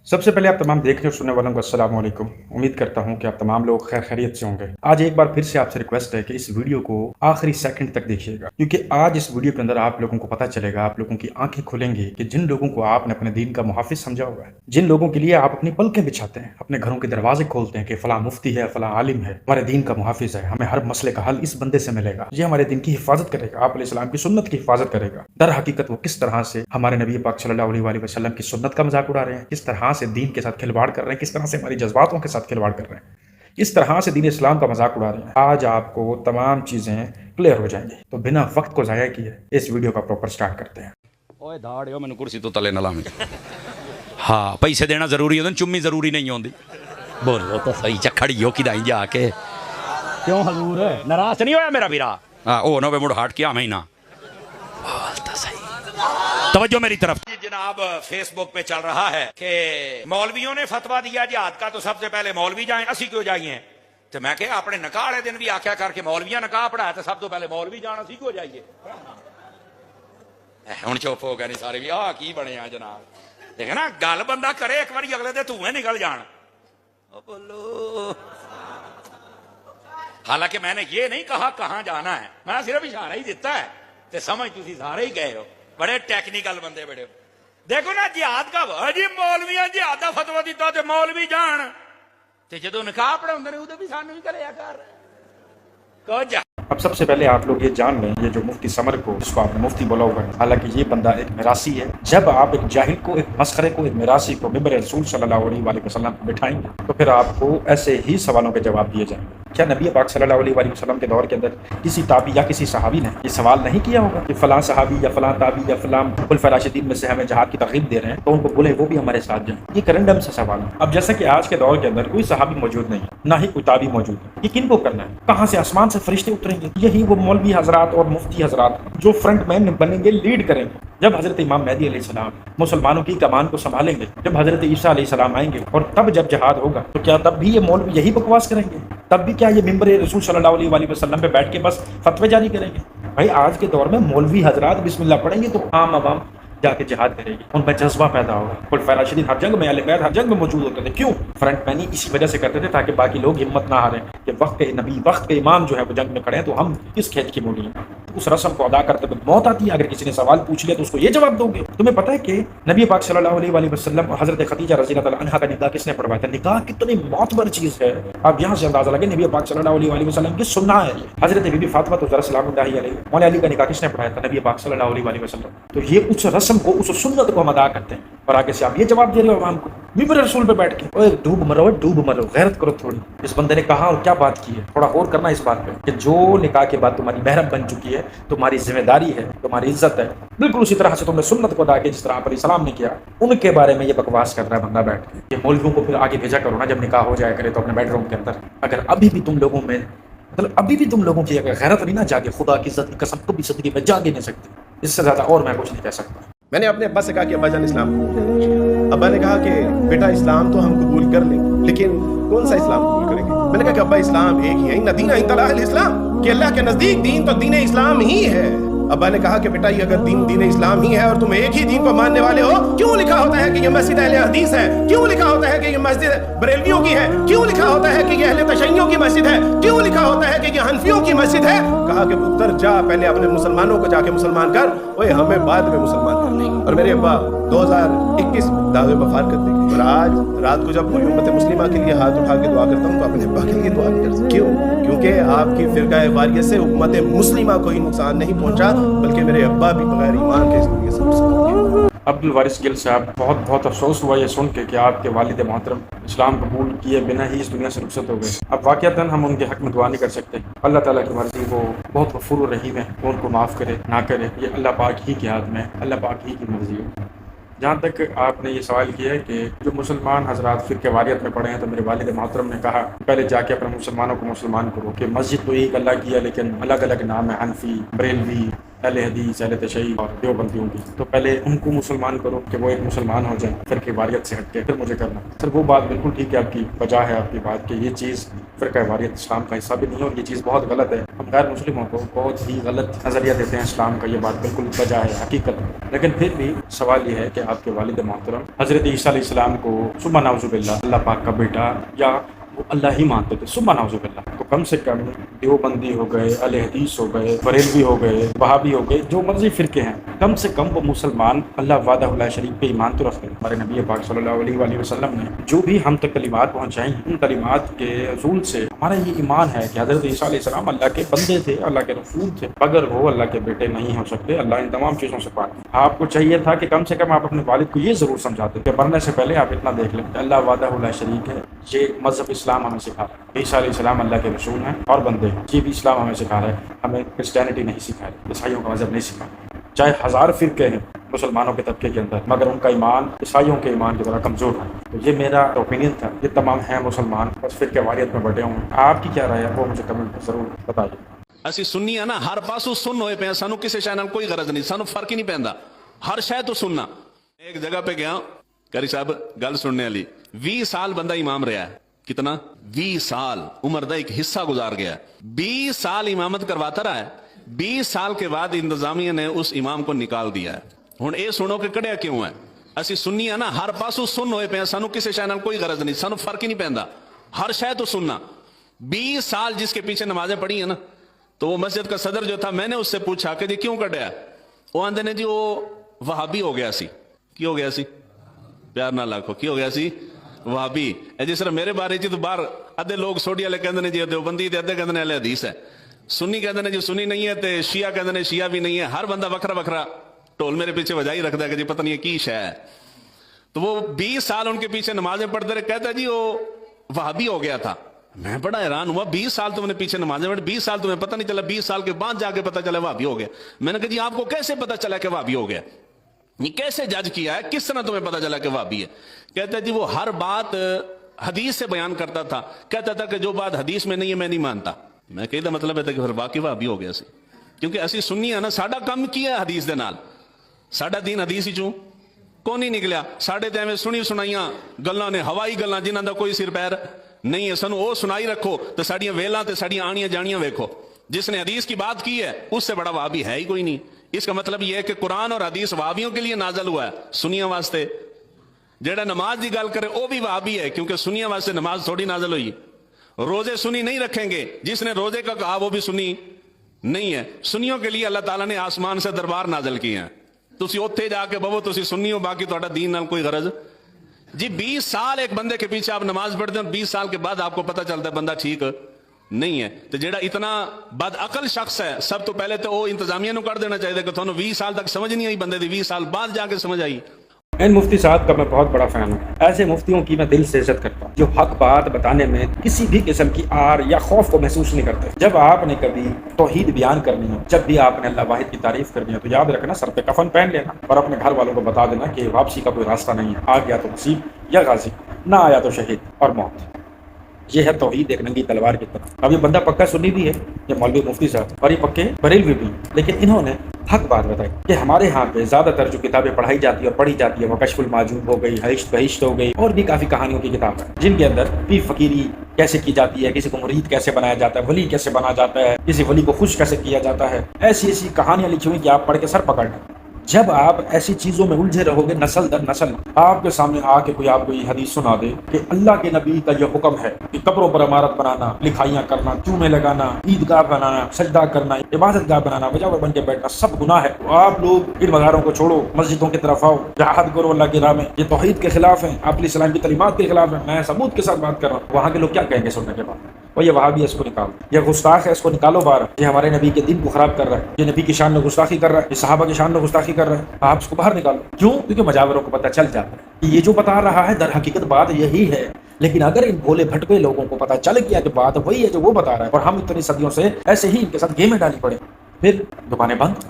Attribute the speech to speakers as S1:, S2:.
S1: सबसे पहले आप तमाम देखने और सुनने वालों को अस्सलाम वालेकुम। उम्मीद करता हूं कि आप तमाम लोग खैर खैरियत से होंगे। आज एक बार फिर से आपसे रिक्वेस्ट है कि इस वीडियो को आखिरी सेकंड तक देखिएगा, क्योंकि आज इस वीडियो के अंदर आप लोगों को पता चलेगा, आप लोगों की आंखें खुलेंगी कि जिन लोगों को आपने अपने दीन का मुहाफिज समझा हुआ है, जिन लोगों के लिए आप अपनी पलकें बिछाते हैं, अपने घरों के दरवाजे खोलते हैं कि फलां मुफ्ती है, फलां आलिम है, हमारे दीन का मुहाफिज है, हमें हर मसले का हल इस बंदे से मिलेगा, ये हमारे दीन की हिफाजत करेगा, आप अलैहिस्सलाम की सुन्नत की हिफाजत करेगा। दर हकीकत वो किस तरह से हमारे नबी पाक सल्लल्लाहु अलैहि वसल्लम की सुन्नत का मजाक उड़ा रहे हैं, किस तरह से दीन के साथ खिलवाड़ कर रहे हैं, किस तरह से हमारी जज्बातों के साथ खिलवाड़ कर रहे हैं, इस तरह से दीन इस्लाम का मजाक उड़ा रहे हैं। आज आपको तमाम चीजें क्लियर हो जाएंगी, तो बिना वक्त को जाया किए इस वीडियो का प्रॉपर स्टार्ट करते हैं।
S2: ओए दाड़ियो मैनू कुर्सी तो तले न लावी। हाँ पैसे देना जरूरी होते, चुम्मी जरूरी नहीं होती। बोलो तो सही चखड़ी हो कि जाके क्यों हजूर नाराज नहीं होया मेरा वीरा? हाँ ओ नो मुड़ हट क्या महीना बोलता सही। तवज्जो मेरी तरफ। जनाब फेसबुक पे चल रहा है कि मौलवियों ने फतवा दिया जिहाद का, तो सबसे पहले मौलवी जाएं, असी क्यों जाइए? तो मैं कहा अपने निकाह वाले दिन भी आख्या करके मौलविया निकाह पढ़ाया, तो सब तो पहले मौलवी जान, असी क्यों जाइए? हुण चुप हो गए नहीं सारे भी, आ की बने आ जनाब। देखे ना गल बंदा करे एक बार, अगले दे धुएं निकल जान। बोलो हालांकि मैंने ये नहीं कहा कहां जाना है, मैं सिर्फ इशारा ही दिता है, ते समझ तुसी सारे ही गए हो। बड़े टेक्निकल बंदे बड़े हो। देखो ना जिहाद का जी मौलविया जिहाद का फतवा दिता ते मौलवी जान, ते जदों निकाह पढ़ाउंदे ने उदों भी सानू भी करिया कर को जा।
S1: अब सबसे पहले आप लोग ये जान लें, ये जो मुफ्ती समर को, जिसको आपने मुफ्ती बोला हुआ है, हालांकि ये बंदा एक मिरासी है। जब आप एक जाहिल को, एक मस्खरे को, एक मिरासी को मिंबर रसूल सल्लल्लाहु अलैहि वसल्लम पर बिठाएंगे तो फिर आपको ऐसे ही सवालों के जवाब दिए जाएंगे। क्या नबी पाक सल्लल्लाहु अलैहि वसल्लम के दौर के अंदर किसी ताबी या किसी सहाबी ने ये सवाल नहीं किया होगा कि फलां सहाबी या फलां ताबी या फलां खुलफाए राशिदीन में से हमें जहाद की तरगीब दे रहे हैं, तो उनको बोले वो भी हमारे साथ जाएं? ये करंडम सा सवाल है। अब जैसा कि आज के दौर के अंदर कोई सहाबी मौजूद नहीं, ना ही कोई ताबी मौजूद है, ये किन को करना है? कहाँ से आसमान से फरिश्ते उतरेंगे? यही वो मौलवी हजरात और मुफ्ती हजरात जो फ्रंट मैन बनेंगे, लीड करेंगे। जब हजरत इमाम मेहदी अलैहिस्सलाम मुसलमानों की कमान को संभालेंगे, जब हजरत ईसा अलैहिस्सलाम आएंगे, और तब जब जहाद होगा, तो क्या तब भी ये मौलवी यही बकवास करेंगे? तब भी क्या ये मिंबर रसूल सल्लल्लाहु अलैहि वसल्लम पे बैठ के बस फतवे जारी करेंगे? भाई आज के दौर में मौलवी हजरात बिस्मिल्लाह पढ़ेंगे तो आम आवाम जाके जिहाद करेगी, उनमें जज्बा पैदा होगा। खुलफाए राशिदीन हर जंग में, अहले बैत हर जंग में मौजूद होते थे। क्यों? फ्रंट मैन ही इसी वजह से करते थे ताकि बाकी लोग हिम्मत ना हारें कि वक्त के नबी, वक्त के इमाम जो है वो जंग में खड़े हैं, तो हम किस खेत की मूली हैं। उस रस्म को अदा करते तो मौत आती है। अगर किसी ने सवाल पूछ लिया तो उसको ये जवाब दोगे? तुम्हें पता है कि नबी पाक सल्लल्लाहु अलैहि वसल्लम और हजरत खदीजा रज़ियल्लाहु ताला अन्हा का निकाह किसने पढ़वाया था? निकाह कितनी मौतबर चीज है, आप यहाँ से अंदाजा लगे। नबी पाक सल्लल्लाहु अलैहि वसल्लम की सुन्ना है। हजरत बीबी फातिमा तो सलामुल्लाहि अलैहा, मौला अली का निकाह किसने पढ़ाया था? नबी पाक सल्लल्लाहु अलैहि वसल्लम। तो ये उस रस्म को, उस सुन्नत को हम अदा करते हैं, और आगे से आप ये जवाब दे रहे हो आवाम को मिंबर रसूल पे बैठ के। ओए डूब मरो, डूब मरो, गैरत करो थोड़ी। इस बंदे ने कहा और क्या बात की है, थोड़ा और करना इस बात पे कि जो निकाह के बाद तुम्हारी महरम बन चुकी है, तुम्हारी जिम्मेदारी है, तुम्हारी इज्जत है, बिल्कुल उसी तरह से तुमने सुन्नत को अदा किया जिस तरह पर सलाम ने किया। उनके बारे में ये बकवास कर रहा है बंदा बैठ के। ये मौलवियों को फिर आगे भेजा करो ना, जब निकाह हो जाया करे तो अपने बेडरूम के अंदर। अगर अभी भी तुम लोगों में, मतलब अभी भी तुम लोगों की अगर गैरत नहीं ना जागे, खुदा की इज्जत की कसम, कभी जिंदगी में जागे नहीं सकते। इससे ज्यादा और मैं कुछ नहीं कह सकता।
S3: मैंने अपने अब्बा से कहा कि अब्बा जान इस्लाम कबूल। अब्बा ने कहा कि बेटा इस्लाम तो हम कबूल कर लेंगे, लेकिन कौन सा इस्लाम कबूल करेंगे? मैंने कहा कि अब्बा इस्लाम एक ही है, इन्ना दीन इंदा इस्लाम, कि अल्लाह के नजदीक दीन तो दीन इस्लाम ही है। अब्बा ने कहा कि बेटा ये अगर दीन इस्लाम ही है और तुम एक ही दीन को मानने वाले हो, क्यों लिखा होता है कि ये मस्जिद अहले हदीस है? क्यों लिखा होता है कि ये मस्जिद बरेलवियों की है? क्यों लिखा होता है कि ये अहले तशय्युओं की मस्जिद है? क्यों लिखा होता है कि ये हनफियों की मस्जिद है? कहा कि पुत्र जा पहले अपने मुसलमानों को जाके मुसलमान कर, ओए हमें बाद में मुसलमान कर लेंगे। और मेरे अब्बा 2021 दावे वफात कर देंगे। और आज रात को जब कोई उम्मत मुस्लिमा के लिए हाथ उठा के दुआ करता हूँ तो अपने अब्बा के लिए दुआ करता हूँ। क्यों? क्योंकि आपकी फिरका वारियत से उम्मत मुस्लिमा को ही नुकसान नहीं पहुंचा, बल्कि मेरे अब्बा भी बगैर ईमान के इस दुनिया से नुकसान।
S1: अब्दुल वारिस गिल साहब, बहुत बहुत अफसोस हुआ ये सुन के कि आपके वालिद मोहतरम इस्लाम कबूल किए बिना ही इस दुनिया से रुखसत हो गए। अब वाक़ियतन हम उनके हक में दुआ नहीं कर सकते। अल्लाह ताला की मर्ज़ी, वो बहुत गफूर रहीम है, वो उनको माफ़ करे ना करे ये अल्लाह पाक ही के हाथ में, अल्लाह पाक ही की मर्ज़ी है। जहाँ तक आपने ये सवाल किया है कि जो मुसलमान हजरात फ़िरक़े वारियत में पढ़े हैं, तो मेरे वालिद मोहतरम ने कहा पहले जाके अपने मुसलमानों को मुसलमान करो कि मस्जिद तो एक अल्लाह की है, लेकिन अलग अलग नाम है, हनफी, बरेलवी, اہل حدیث، اہل تشیع اور دیوبندیوں کی، تو پہلے ان کو مسلمان کرو کہ وہ ایک مسلمان ہو جائیں، فرقہ واریت سے ہٹ کے پھر مجھے کرنا۔ سر وہ بات بالکل ٹھیک ہے، آپ کی وجہ ہے آپ کی بات کہ یہ چیز فرقہ واریت اسلام کا حصہ بھی نہیں ہے، اور یہ چیز بہت غلط ہے۔ ہم غیر مسلموں کو بہت ہی غلط نظریہ دیتے ہیں اسلام کا، یہ بات بالکل وجہ ہے حقیقت ہے۔ لیکن پھر بھی سوال یہ ہے کہ آپ کے والد محترم حضرت عیسیٰ علیہ السلام کو ثم نعوذ باللہ اللہ پاک کا بیٹا یا وہ اللہ ہی مانتے تھے، ثم نعوذ باللہ، تو کم سے کم دیوبندی ہو گئے، اہل حدیث ہو گئے، بریلوی ہو گئے، وہابی ہو گئے، جو مرضی فرقے ہیں، کم سے کم وہ مسلمان اللہ وحدہ لا شریک پہ ایمان تو رکھتے ہیں۔ ہمارے نبی پاک صلی اللہ علیہ وآلہ وسلم نے جو بھی ہم تک کلمات پہنچائیں، ان کلمات کے رسول سے ہمارا یہ ایمان ہے کہ حضرت عیسیٰ علیہ السلام اللہ کے بندے تھے، اللہ کے رسول تھے، اگر وہ اللہ کے بیٹے نہیں ہو سکتے، اللہ ان تمام چیزوں سے پاک۔ آپ کو چاہیے تھا کہ کم سے کم آپ اپنے والد کو یہ ضرور سمجھاتے کہ مرنے سے پہلے آپ اتنا دیکھ لیں کہ اللہ وحدہ لا شریک ہے، یہ مذہب اسلام ہمیں سکھا رہا ہے۔ عیسیٰ علیہ السلام اللہ کے رسول ہیں اور بندے ہیں، یہ بھی اسلام ہمیں سکھا رہا ہے، ہمیں کرسچینٹی نہیں سکھا رہا، عیسائیوں کا مذہب نہیں سکھا رہا، چاہے 1000 فرقے ہیں مسلمانوں کے طبقے کے اندر، مگر ان کا ایمان عیسائیوں کے ایمان کی طرح کمزور ہے۔ تو یہ میرا اوپینین تھا، یہ تمام ہیں مسلمان بس فرقہ واریت میں بٹے ہوں۔ آپ کی کیا رائے ہے وہ مجھے کمنٹ میں ضرور بتائیے۔
S4: اسی سنی ہے نا، ہر پاسوں سن ہوئے پہ سانو کسی شے نال کوئی غرض نہیں، سانو فرق ہی نہیں پیندا، ہر شے تو سننا۔ ایک جگہ پہ گیا، قاری صاحب گل سننے والی، 20 سال بندہ امام رہا ہے، کتنا 20 سال عمر دا ایک حصہ گزار گیا، 20 سال امامت کرواتا رہا ہے، 20 سال کے بعد انتظامیہ نے اس امام کو نکال دیا ہے۔ ہن اے سنو کہ کڑیا کیوں ہے؟ اسی سنی ہے نا، ہر پاسوں سن ہوئے پہ سانو کسی شے نال کوئی غرض نہیں، سانو فرق ہی نہیں پیندا، ہر شے تو سننا۔ 20 سال جس کے پیچھے نمازیں پڑھی ہیں نا، تو وہ مسجد کا صدر جو تھا، میں نے اس سے پوچھا کہ جی کیوں کٹیا؟ وہ آندے نے جی وہ وہابی ہو گیا سی۔ کی ہو گیا سی؟ پیار نہ لاکھو، کی ہو گیا سی؟ وہابی۔ جس طرح میرے بارے چ تو باہر ادھے لوگ سوڈی والے کہندے نے جی دیوبندی تے ادھے کہندے نے اہل حدیث ہے، سنی کہندے نے جی سنی نہیں ہے تے شیعہ کہندے نے شیعہ بھی نہیں ہے، ہر بندہ وکھرا وکھرا ٹول میرے پیچھے وجائی رکھدا ہے کہ جی پتہ نہیں کی شے ہے۔ تو وہ 20 سال ان کے پیچھے نمازیں پڑھتے رہے، کہتا ہے جی وہ وہابی ہو گیا تھا۔ میں بڑا حیران ہوا، 20 سال تم نے پیچھے نمازیں پڑھی، 20 سال تمہیں پتہ نہیں چلا، 20 سال کے بعد جا کے پتہ چلا وہابی ہو گیا۔ میں نے کہا جی آپ کو کیسے پتہ چلا کہ وہابی ہو گیا؟ یہ کیسے جج کیا ہے، کس طرح تمہیں پتہ چلا کہ وہابی ہے؟ کہتا ہے جی وہ ہر بات حدیث سے بیان کرتا تھا، کہتا تھا کہ جو بات حدیث میں نہیں ہے میں نہیں مانتا۔ میں کہتا مطلب ہے کہ پھر واقعی وہابی ہو گیا سی، کیونکہ اسی سنی ہے نا، ساڈا کم کیا ہے حدیث دے نال، ساڈا دین حدیث ہی چوں کون نہیں نکلیا، ساڈے تے ایویں سنی سنائیاں گلاں نے، ہوائی گلاں جنہاں دا کوئی سر پیر نہیں ہے، سانو او سنائی رکھو تے ساڈیاں ویلاں تے ساڈیاں آنیاں جانیاں ویکھو۔ جس نے حدیث کی بات کی ہے اس سے بڑا وہابی ہے ہی کوئی نہیں۔ اس کا مطلب یہ ہے کہ قرآن اور حدیث وہابیوں کے لیے نازل ہوا ہے، سنیاں واسطے جیڑا نماز دی گل کرے وہ بھی وہابی ہے، کیونکہ سنیاں واسطے نماز تھوڑی نازل ہوئی۔ روزے سنی نہیں رکھیں گے، جس نے روزے کا کہا وہ بھی سنی نہیں ہے۔ سنیوں کے لیے اللہ تعالیٰ نے آسمان سے دربار نازل کیے ہیں، تسی اوتھے جا کے بہو تسی سنی ہو، باقی تہاڈا دین نال کوئی غرض جی۔ 20 سال ایک بندے کے پیچھے آپ نماز پڑھتے ہیں، 20 سال کے بعد آپ کو پتہ چلتا ہے بندہ ٹھیک نہیں ہے۔ تو جیڑا اتنا بد عقل شخص ہے، سب تو پہلے تو وہ انتظامیہ نو کر دینا چاہیے کہ تھانوں 20 سال تک سمجھ نہیں آئی بندے دی، 20 سال بعد جا کے سمجھ آئی۔
S1: ان مفتی صاحب کا میں بہت بڑا فین ہوں، ایسے مفتیوں کی میں دل سے عزت کرتا ہوں جو حق بات بتانے میں کسی بھی قسم کی آر یا خوف کو محسوس نہیں کرتے۔ جب آپ نے کبھی توحید بیان کرنی ہو، جب بھی آپ نے اللہ واحد کی تعریف کرنی ہو، تو یاد رکھنا سر پہ کفن پہن لینا اور اپنے گھر والوں کو بتا دینا کہ واپسی کا کوئی راستہ نہیں ہے، آ گیا تو نصیب یا غازی، نہ آیا تو شہید اور موت۔ یہ ہے توحید ایک ننگی تلوار کی طرف۔ اب یہ بندہ پکا سنی بھی ہے، یہ مولوی مفتی صاحب، اور یہ پکے بریلوی بھی، لیکن انہوں نے حق بات بتائی کہ ہمارے ہاں پہ زیادہ تر جو کتابیں پڑھائی جاتی ہے اور پڑھی جاتی ہے وہ کشف المعجوب ہو گئی، ہشت بہشت ہو گئی، اور بھی کافی کہانیوں کی کتاب ہے جن کے اندر پیر فقیری کیسے کی جاتی ہے، کسی کو مرید کیسے بنایا جاتا ہے، ولی کیسے بنا جاتا ہے، کسی ولی کو خوش کیسے کیا جاتا ہے، ایسی ایسی کہانیاں لکھی ہوئی کہ آپ پڑھ کے سر پکڑ لیں۔ جب آپ ایسی چیزوں میں الجھے رہو گے نسل در نسل، آپ کے سامنے آ کے کوئی آپ کو یہ حدیث سنا دے کہ اللہ کے نبی کا یہ حکم ہے کہ قبروں پر عمارت بنانا، لکھائیاں کرنا، چونے لگانا، عیدگاہ بنانا، سجدہ کرنا، عبادت گاہ بنانا، وجہ بن کے بیٹھنا سب گناہ ہے، تو آپ لوگ ان مزاروں کو چھوڑو، مسجدوں کی طرف آؤ، جہاد کرو اللہ کی راہ میں، یہ توحید کے خلاف ہیں، آپ علیہ السلام کی تعلیمات کے خلاف ہیں۔ میں ثبوت کے ساتھ بات کر رہا ہوں، وہاں کے لوگ کیا کہیں گے سننے کے بعد؟ وہ یہ وہابی ہے، اس کو نکالو، یہ گستاخ ہے، اس کو نکالو باہر، یہ ہمارے نبی کے دین کو خراب کر رہا ہے، یہ نبی کی شان میں گستاخی کر رہا ہے، یہ صحابہ کی شان میں گستاخی کر رہا ہے، آپ اس کو باہر نکالو۔ کیوں؟ کیونکہ مجاوروں کو پتہ چل جاتا ہے کہ یہ جو بتا رہا ہے در حقیقت بات یہی ہے، لیکن اگر ان بھولے بھٹکے لوگوں کو پتہ چل گیا کہ بات وہی ہے جو وہ بتا رہا ہے، اور ہم اتنی صدیوں سے ایسے ہی ان کے ساتھ گیمیں ڈالی پڑے، پھر دکانیں بند،